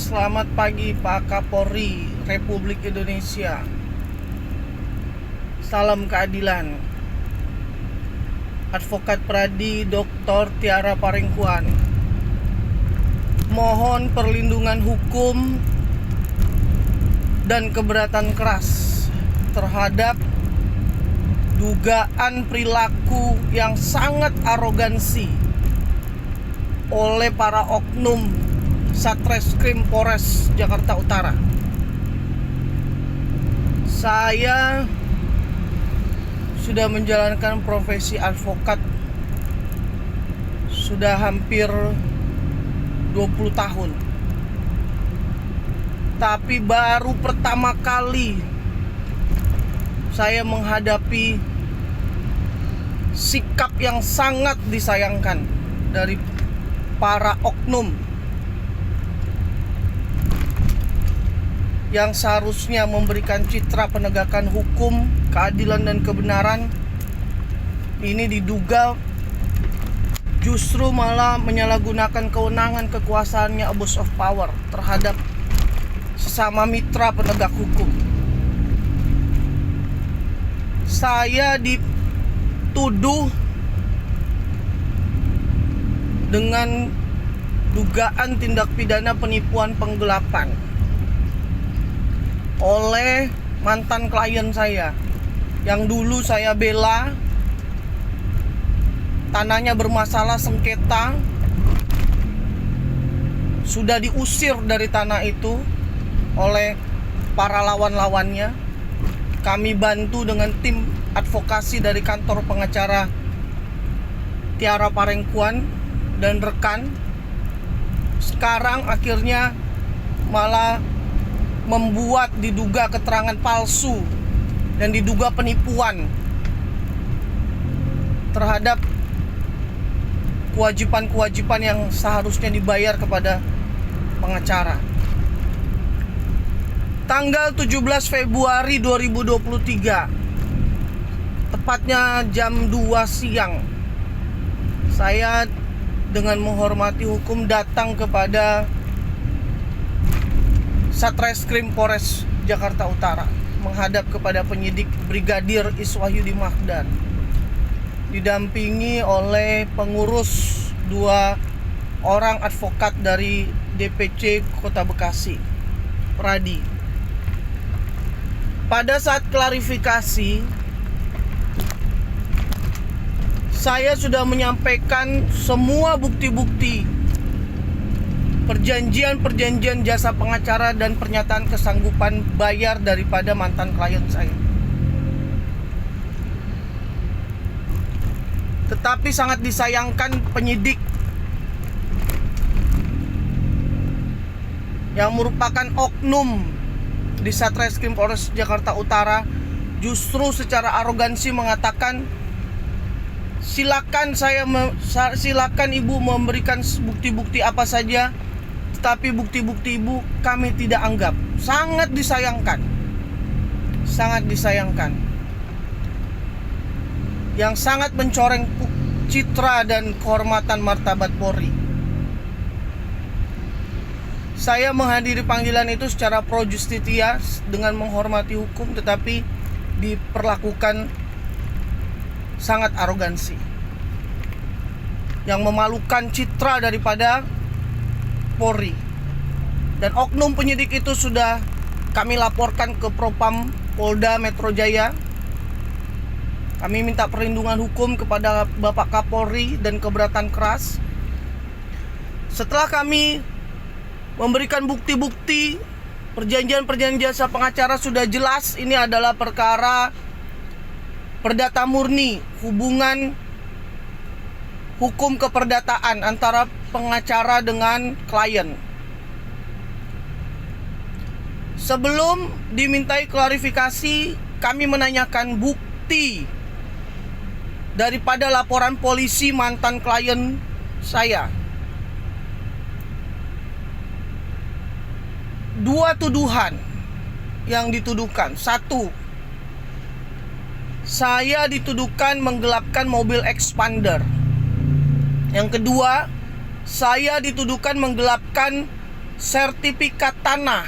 Selamat pagi Pak Kapolri Republik Indonesia. Salam keadilan. Advokat Pradi Dr. Tiara Parengkuan. Mohon perlindungan hukum dan keberatan keras terhadap dugaan perilaku yang sangat arogansi oleh para oknum Satreskrim Polres Jakarta Utara. Saya sudah menjalankan profesi advokat sudah hampir 20 tahun. Tapi baru pertama kali saya menghadapi sikap yang sangat disayangkan dari para oknum yang seharusnya memberikan citra penegakan hukum, keadilan dan kebenaran. Ini diduga justru malah menyalahgunakan kewenangan kekuasaannya, abuse of power terhadap sesama mitra penegak hukum. Saya dituduh dengan dugaan tindak pidana penipuan penggelapan oleh mantan klien saya yang dulu saya bela. Tanahnya bermasalah, sengketa, sudah diusir dari tanah itu oleh para lawan-lawannya. Kami bantu dengan tim advokasi dari kantor pengacara Tiara Parengkuan dan rekan. Sekarang akhirnya malah membuat diduga keterangan palsu dan diduga penipuan terhadap kewajiban-kewajiban yang seharusnya dibayar kepada pengacara. Tanggal 17 Februari 2023, tepatnya jam 2 siang, saya dengan menghormati hukum datang kepada Satreskrim Polres Jakarta Utara menghadap kepada penyidik Brigadir Iswahyudi Mahdan, didampingi oleh pengurus 2 orang advokat dari DPC Kota Bekasi, Pradi. Pada saat klarifikasi, saya sudah menyampaikan semua bukti-bukti perjanjian jasa pengacara dan pernyataan kesanggupan bayar daripada mantan klien saya. Tetapi sangat disayangkan penyidik yang merupakan oknum di Satreskrim Polres Jakarta Utara justru secara arogansi mengatakan, silakan ibu memberikan bukti-bukti apa saja, tapi bukti-bukti ibu kami tidak anggap. Sangat disayangkan. Sangat disayangkan. Yang sangat mencoreng citra dan kehormatan martabat Polri. Saya menghadiri panggilan itu secara pro justitia dengan menghormati hukum, tetapi diperlakukan sangat arogansi yang memalukan citra daripada Polri. Dan oknum penyidik itu sudah kami laporkan ke Propam Polda Metro Jaya. Kami minta perlindungan hukum kepada Bapak Kapolri dan keberatan keras. Setelah kami memberikan bukti-bukti perjanjian jasa pengacara sudah jelas, ini adalah perkara perdata murni, hubungan hukum keperdataan antara pengacara dengan klien. Sebelum dimintai klarifikasi, kami menanyakan bukti daripada laporan polisi mantan klien saya. 2 tuduhan yang dituduhkan. 1, saya dituduhkan menggelapkan mobil expander. Yang kedua, saya dituduhkan menggelapkan sertifikat tanah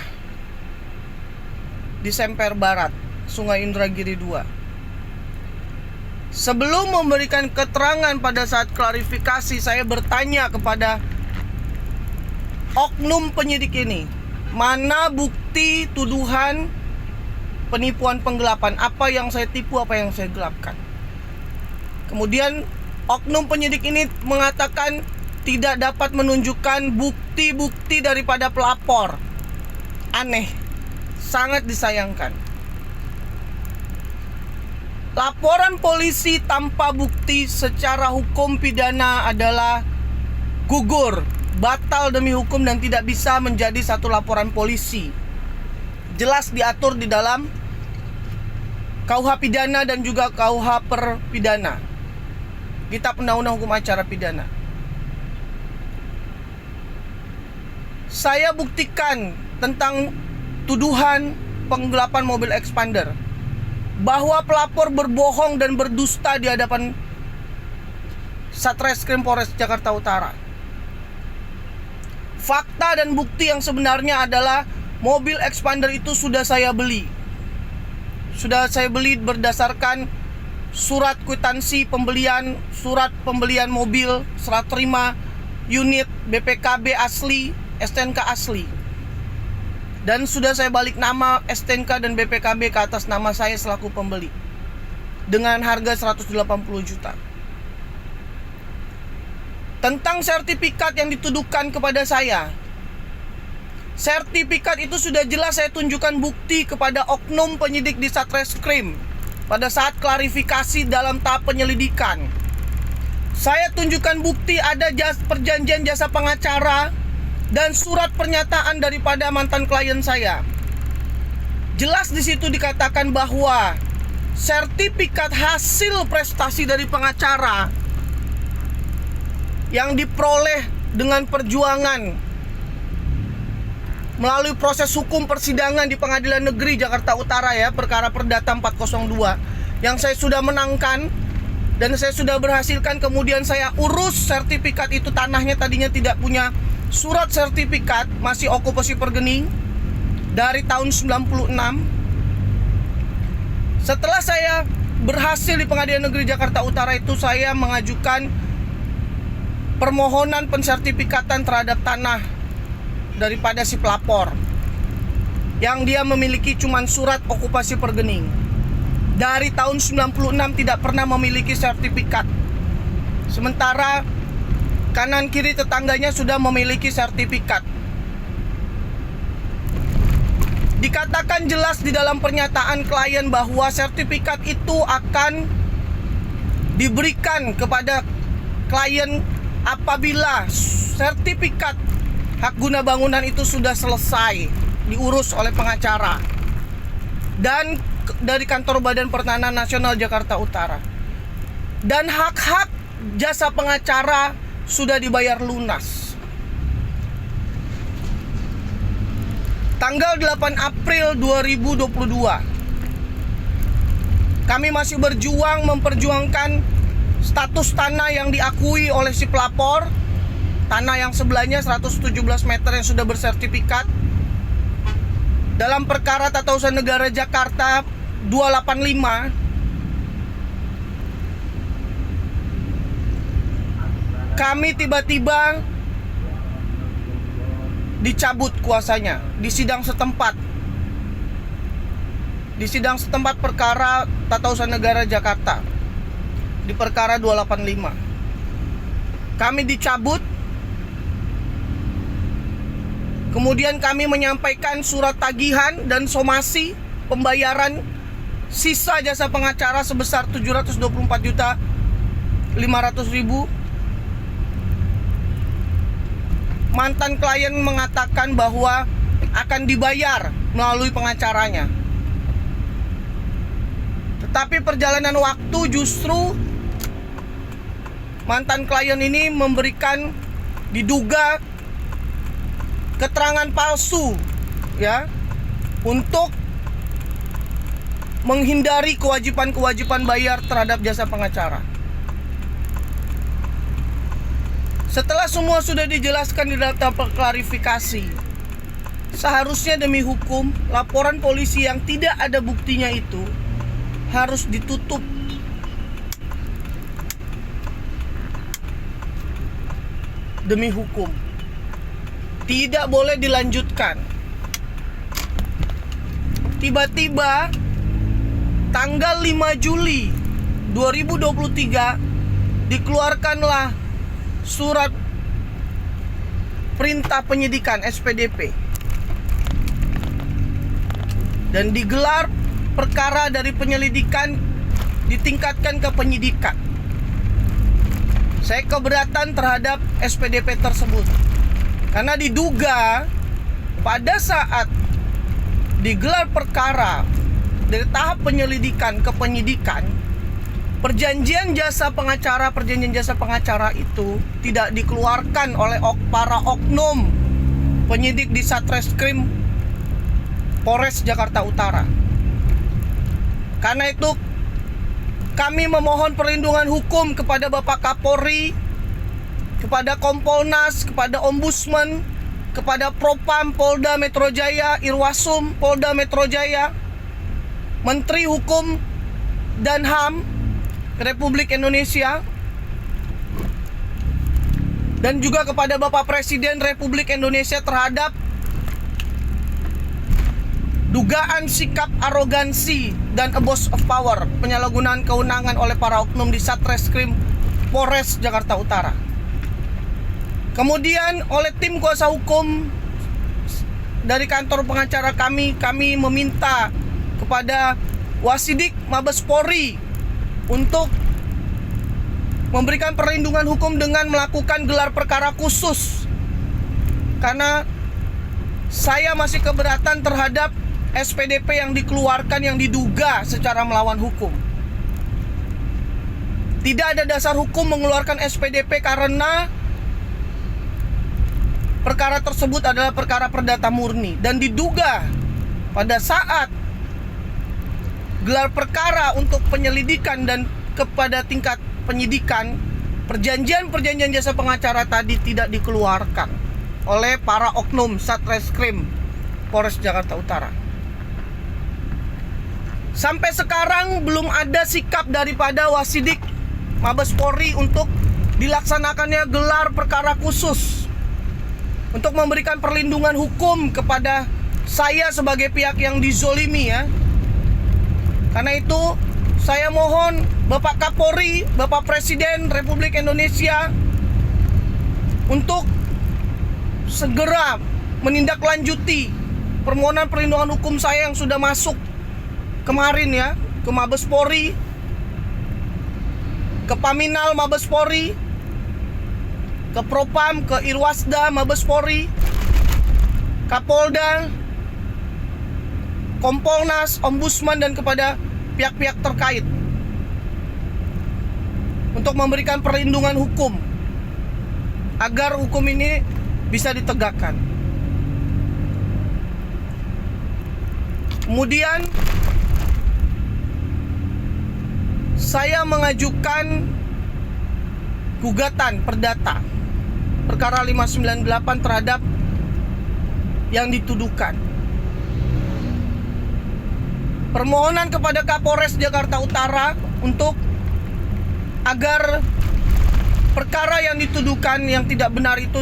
di Semper Barat, Sungai Indragiri 2. Sebelum memberikan keterangan pada saat klarifikasi, saya bertanya kepada oknum penyidik ini, mana bukti tuduhan penipuan penggelapan? Apa yang saya tipu, apa yang saya gelapkan? Kemudian oknum penyidik ini mengatakan tidak dapat menunjukkan bukti-bukti daripada pelapor. Aneh, sangat disayangkan. Laporan polisi tanpa bukti secara hukum pidana adalah gugur, batal demi hukum, dan tidak bisa menjadi satu laporan polisi. Jelas diatur di dalam KUH pidana dan juga KUH perpidana, Kitab Undang-Undang Hukum Acara Pidana. Saya buktikan tentang tuduhan penggelapan mobil expander, bahwa pelapor berbohong dan berdusta di hadapan Satreskrim Polres Jakarta Utara. Fakta dan bukti yang sebenarnya adalah mobil expander itu sudah saya beli. Sudah saya beli berdasarkan surat kwitansi pembelian, surat pembelian mobil, serah terima unit BPKB asli, STNK asli. Dan sudah saya balik nama STNK dan BPKB ke atas nama saya selaku pembeli dengan harga 180 juta. Tentang sertifikat yang dituduhkan kepada saya, sertifikat itu sudah jelas saya tunjukkan bukti kepada oknum penyidik di Satreskrim pada saat klarifikasi dalam tahap penyelidikan. Saya tunjukkan bukti ada perjanjian jasa pengacara dan surat pernyataan daripada mantan klien saya. Jelas di situ dikatakan bahwa sertifikat hasil prestasi dari pengacara yang diperoleh dengan perjuangan melalui proses hukum persidangan di Pengadilan Negeri Jakarta Utara, ya, perkara perdata 402 yang saya sudah menangkan dan saya sudah berhasilkan. Kemudian saya urus sertifikat itu, tanahnya tadinya tidak punya surat sertifikat, masih okupasi pergening dari tahun 96. Setelah saya berhasil di Pengadilan Negeri Jakarta Utara itu, saya mengajukan permohonan pensertifikatan terhadap tanah daripada si pelapor yang dia memiliki cuman surat okupasi pergening. Dari tahun 96 tidak pernah memiliki sertifikat. Sementara kanan kiri tetangganya sudah memiliki sertifikat. Dikatakan jelas di dalam pernyataan klien bahwa sertifikat itu akan diberikan kepada klien apabila sertifikat hak guna bangunan itu sudah selesai diurus oleh pengacara dan dari Kantor Badan Pertanahan Nasional Jakarta Utara, dan hak-hak jasa pengacara sudah dibayar lunas. Tanggal 8 April 2022 kami masih berjuang memperjuangkan status tanah yang diakui oleh si pelapor. Tanah yang sebelahnya 117 meter yang sudah bersertifikat dalam perkara Tata Usaha Negara Jakarta 285. Kami tiba-tiba dicabut kuasanya di sidang setempat. Di sidang setempat perkara Tata Usaha Negara Jakarta di perkara 285. Kami dicabut. Kemudian kami menyampaikan surat tagihan dan somasi pembayaran sisa jasa pengacara sebesar 724.500.000. Mantan klien mengatakan bahwa akan dibayar melalui pengacaranya. Tetapi perjalanan waktu justru mantan klien ini memberikan diduga keterangan palsu, ya, untuk menghindari kewajiban-kewajiban bayar terhadap jasa pengacara. Setelah semua sudah dijelaskan di dalam tahap klarifikasi, seharusnya demi hukum laporan polisi yang tidak ada buktinya itu harus ditutup. Demi hukum tidak boleh dilanjutkan. Tiba-tiba tanggal 5 Juli 2023 dikeluarkanlah surat perintah penyidikan SPDP dan digelar perkara dari penyelidikan ditingkatkan ke penyidikan. Saya keberatan terhadap SPDP tersebut karena diduga pada saat digelar perkara dari tahap penyelidikan ke penyidikan, perjanjian jasa pengacara itu tidak dikeluarkan oleh para oknum penyidik di Satreskrim Polres Jakarta Utara. Karena itu kami memohon perlindungan hukum kepada Bapak Kapolri, kepada Kompolnas, kepada Ombudsman, kepada Propam Polda Metro Jaya, Irwasum Polda Metro Jaya, Menteri Hukum dan HAM Republik Indonesia, dan juga kepada Bapak Presiden Republik Indonesia terhadap dugaan sikap arogansi dan abuse of power, penyalahgunaan kewenangan oleh para oknum di Satreskrim Polres Jakarta Utara. Kemudian oleh tim kuasa hukum dari kantor pengacara kami meminta kepada Wasidik Mabes Polri untuk memberikan perlindungan hukum dengan melakukan gelar perkara khusus, karena saya masih keberatan terhadap SPDP yang dikeluarkan yang diduga secara melawan hukum. Tidak ada dasar hukum mengeluarkan SPDP karena perkara tersebut adalah perkara perdata murni dan diduga pada saat gelar perkara untuk penyelidikan dan kepada tingkat penyidikan, perjanjian jasa pengacara tadi tidak dikeluarkan oleh para oknum Satreskrim Polres Jakarta Utara. Sampai sekarang belum ada sikap daripada Wasidik Mabes Polri untuk dilaksanakannya gelar perkara khusus untuk memberikan perlindungan hukum kepada saya sebagai pihak yang dizolimi ya. Karena itu saya mohon Bapak Kapolri, Bapak Presiden Republik Indonesia untuk segera menindaklanjuti permohonan perlindungan hukum saya yang sudah masuk kemarin ya ke Mabes Polri, ke Paminal Mabes Polri, ke Propam, ke Irwasda Mabes Polri, Kapolda, Kompolnas, Ombudsman, dan kepada pihak-pihak terkait untuk memberikan perlindungan hukum agar hukum ini bisa ditegakkan. Kemudian saya mengajukan gugatan perdata perkara 598 terhadap yang dituduhkan. Permohonan kepada Kapolres Jakarta Utara untuk agar perkara yang dituduhkan yang tidak benar itu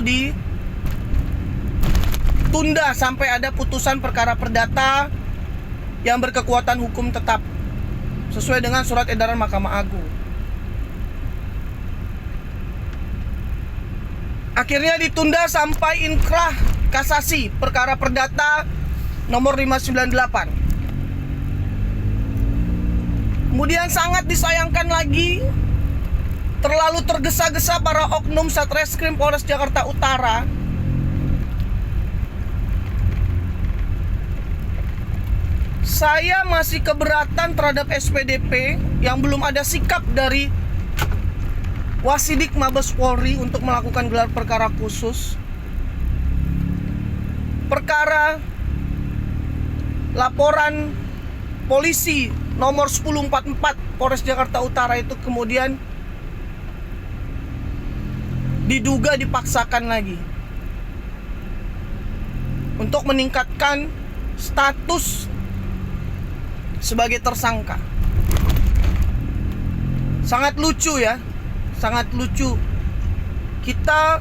ditunda sampai ada putusan perkara perdata yang berkekuatan hukum tetap sesuai dengan surat edaran Mahkamah Agung. Akhirnya ditunda sampai inkrah kasasi perkara perdata nomor 598. Kemudian sangat disayangkan lagi, terlalu tergesa-gesa para oknum Satreskrim Polres Jakarta Utara saya masih keberatan terhadap SPDP yang belum ada sikap dari Wasidik Mabes Polri untuk melakukan gelar perkara khusus. Perkara laporan polisi nomor 1044 Polres Jakarta Utara itu kemudian diduga dipaksakan lagi. untuk meningkatkan status sebagai tersangka. Sangat lucu ya, sangat lucu. Kita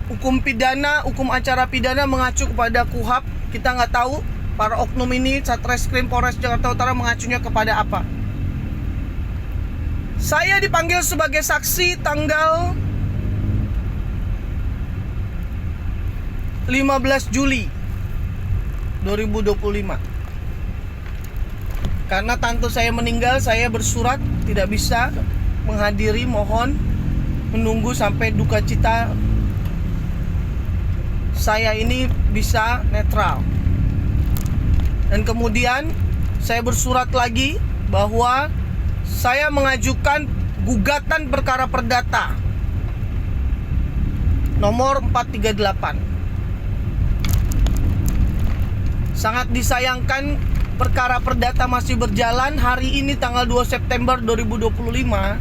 hukum pidana, hukum acara pidana mengacu kepada KUHP. Kita nggak tahu para oknum ini Satreskrim Polres Jakarta Utara mengacunya kepada apa. Saya dipanggil sebagai saksi tanggal 15 Juli 2025. Karena tante saya meninggal, saya bersurat tidak bisa menghadiri, mohon menunggu sampai duka cita saya ini bisa netral. Dan kemudian saya bersurat lagi bahwa saya mengajukan gugatan perkara perdata nomor 438. Sangat disayangkan perkara perdata masih berjalan hari ini tanggal 2 September 2025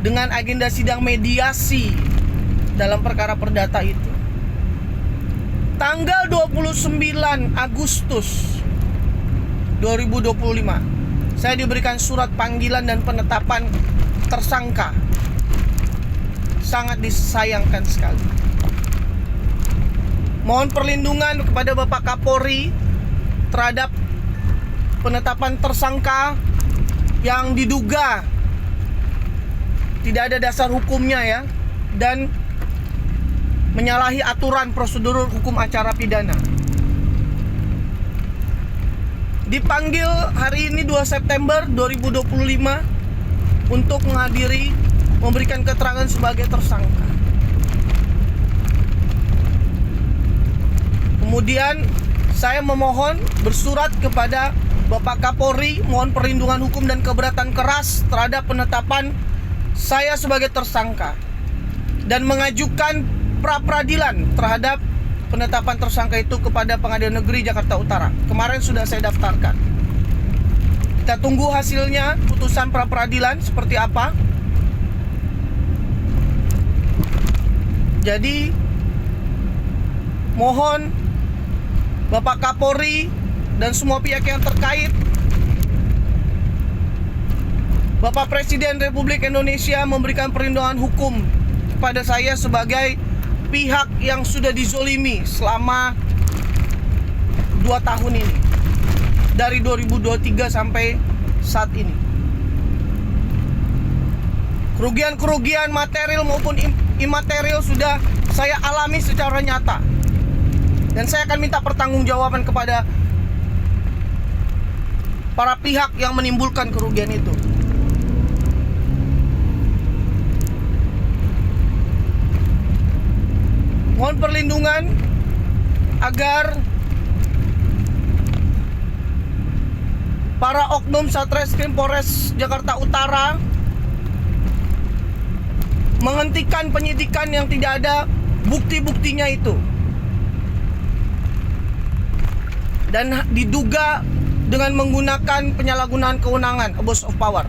dengan agenda sidang mediasi dalam perkara perdata itu. Tanggal 29 Agustus 2025 saya diberikan surat panggilan dan penetapan tersangka. Sangat disayangkan sekali. Mohon perlindungan kepada Bapak Kapolri terhadap penetapan tersangka yang diduga tidak ada dasar hukumnya ya, dan menyalahi aturan prosedur hukum acara pidana. Dipanggil hari ini 2 September 2025 untuk menghadiri, memberikan keterangan sebagai tersangka. Kemudian saya memohon bersurat kepada Bapak Kapolri, mohon perlindungan hukum dan keberatan keras terhadap penetapan saya sebagai tersangka, dan mengajukan pra-peradilan terhadap penetapan tersangka itu kepada Pengadilan Negeri Jakarta Utara. Kemarin sudah saya daftarkan. Kita tunggu hasilnya, putusan pra-peradilan seperti apa. Jadi mohon Bapak Kapolri dan semua pihak yang terkait, Bapak Presiden Republik Indonesia memberikan perlindungan hukum kepada saya sebagai pihak yang sudah dizolimi selama 2 tahun ini, dari 2023 sampai saat ini. Kerugian-kerugian material maupun imaterial sudah saya alami secara nyata. Dan saya akan minta pertanggungjawaban kepada para pihak yang menimbulkan kerugian itu. Mohon perlindungan agar para oknum Satreskrim Polres Jakarta Utara menghentikan penyidikan yang tidak ada bukti-buktinya itu, dan diduga dengan menggunakan penyalahgunaan kewenangan, abuse of power.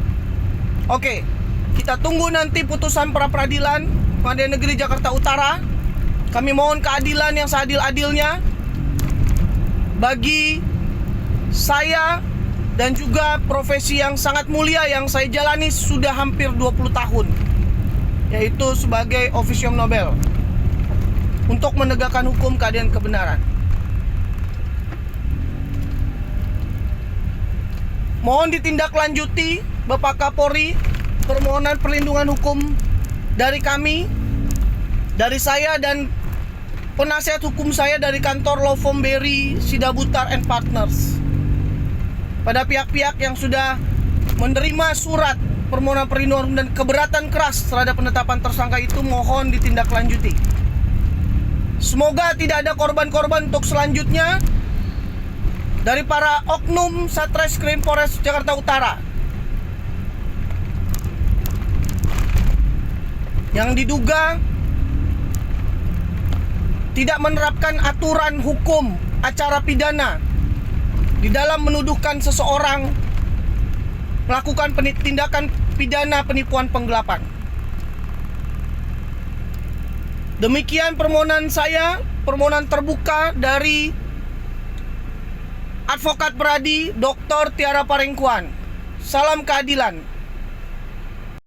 Oke, kita tunggu nanti putusan pra-peradilan Pengadilan Negeri Jakarta Utara. Kami mohon keadilan yang seadil-adilnya bagi saya dan juga profesi yang sangat mulia yang saya jalani sudah hampir 20 tahun, yaitu sebagai Officium Nobel, untuk menegakkan hukum, keadilan, kebenaran. Mohon ditindaklanjuti Bapak Kapolri permohonan perlindungan hukum dari kami, dari saya dan penasihat hukum saya dari kantor Law Firm Berry Sidabutar and Partners, pada pihak-pihak yang sudah menerima surat permohonan perlindungan dan keberatan keras terhadap penetapan tersangka itu, mohon ditindaklanjuti. Semoga tidak ada korban-korban untuk selanjutnya dari para oknum Satreskrim Polres Jakarta Utara yang diduga tidak menerapkan aturan hukum acara pidana di dalam menuduhkan seseorang melakukan tindakan pidana penipuan penggelapan. Demikian permohonan saya. permohonan terbuka dari Advokat Pradi Dr. Tiara Parengkuan. Salam keadilan.